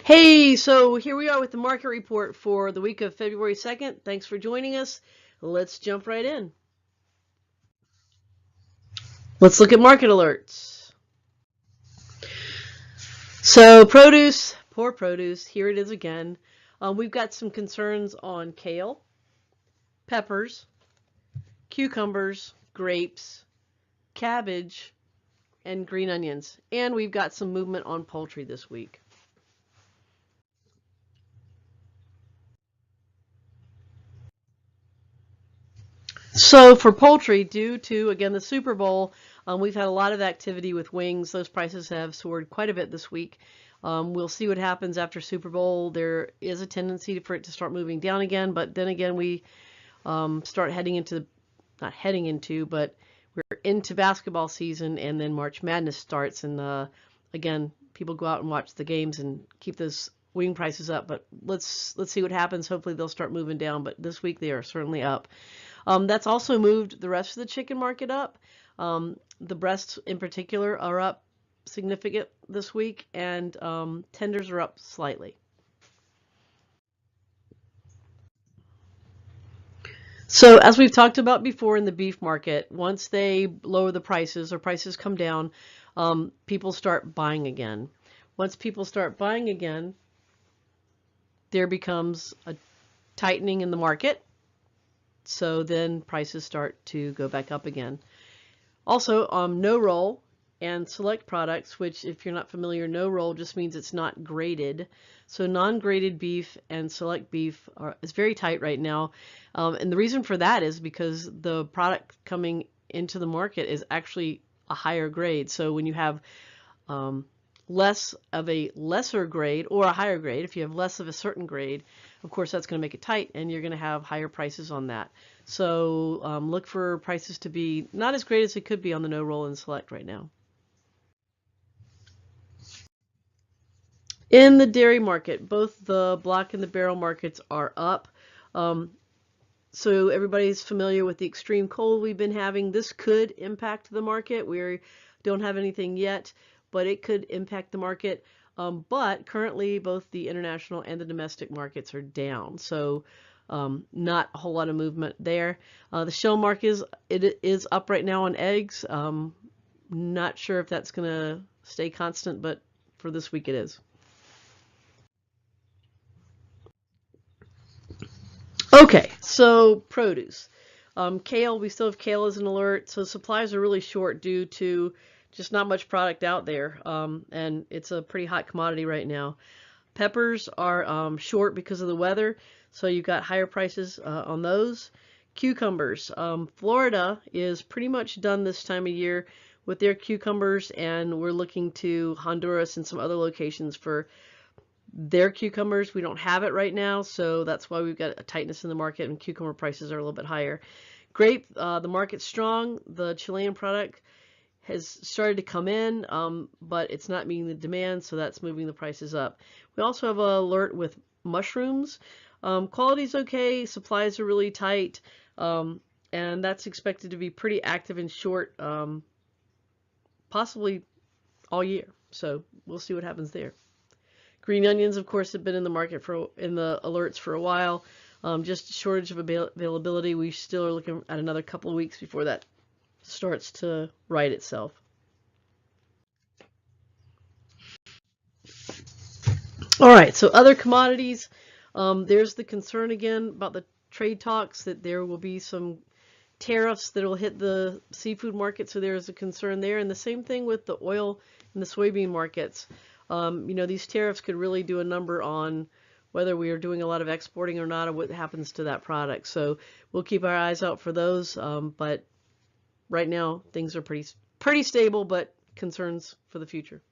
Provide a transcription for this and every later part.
Hey, so here we are with the market report for the week of February 2nd. Thanks for joining us. Let's jump right in. Let's look at market alerts. So produce, poor produce, here it is again. We've got some concerns on kale, peppers, cucumbers, grapes, cabbage, and green onions. And we've got some movement on poultry this week. So for poultry, due to, again, the Super Bowl, we've had a lot of activity with wings. Those prices have soared quite a bit this week. We'll see what happens after Super Bowl. There is a tendency for it to start moving down again, but then again, we start heading into, not heading into, but we're into basketball season, and then March Madness starts, and again, people go out and watch the games and keep those wing prices up. But let's see what happens. Hopefully they'll start moving down, but this week they are certainly up. That's also moved the rest of the chicken market up. The breasts in particular are up significant this week, and tenders are up slightly. So as we've talked about before in the beef market, once they lower the prices or prices come down, people start buying again. Once people start buying again, there becomes a tightening in the market. So then prices start to go back up again. Also, no roll and select products, which if you're not familiar, no roll just means it's not graded. So non-graded beef and select beef is very tight right now. And the reason for that is because the product coming into the market is actually a higher grade. So when you have less of a lesser grade or a higher grade, if you have less of a certain grade, of course that's going to make it tight, and you're going to have higher prices on that. So look for prices to be not as great as it could be on the no roll and select right now. In the dairy market, both the block and the barrel markets are up. So everybody's familiar with the extreme cold we've been having. This could impact the market. We don't have anything yet, but it could impact the market. But currently, both the international and the domestic markets are down. So not a whole lot of movement there. The shell market is up right now on eggs. Not sure if that's going to stay constant, but for this week it is. Okay, so produce. Kale, we still have kale as an alert. So supplies are really short due to just not much product out there. And it's a pretty hot commodity right now. Peppers are short because of the weather. So you've got higher prices on those. Cucumbers. Florida is pretty much done this time of year with their cucumbers, and we're looking to Honduras and some other locations for their cucumbers. We don't have it right now, so that's why we've got a tightness in the market, and cucumber prices are a little bit higher. Grape, the market's strong. The Chilean product has started to come in, but it's not meeting the demand, so that's moving the prices up. We also have an alert with mushrooms. Quality's okay, supplies are really tight, and that's expected to be pretty active and short, possibly all year. So we'll see what happens there. Green onions, of course, have been in the market in the alerts for a while. Just shortage of availability. We still are looking at another couple of weeks before that starts to right itself. All right, so other commodities. There's the concern again about the trade talks that there will be some tariffs that will hit the seafood market, so there's a concern there. And the same thing with the oil and the soybean markets. These tariffs could really do a number on whether we are doing a lot of exporting or not, or what happens to that product. So we'll keep our eyes out for those. But right now, things are pretty stable, but concerns for the future.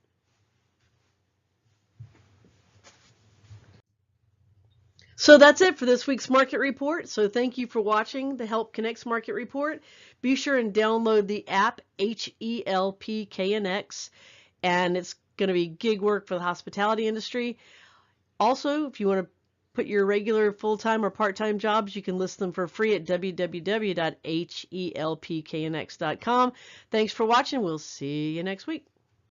So that's it for this week's market report. So thank you for watching the Help Connects market report. Be sure and download the app HELPKNX, and it's going to be gig work for the hospitality industry. Also, if you want to put your regular full-time or part-time jobs, you can list them for free at www.helpknx.com. Thanks for watching. We'll see you next week.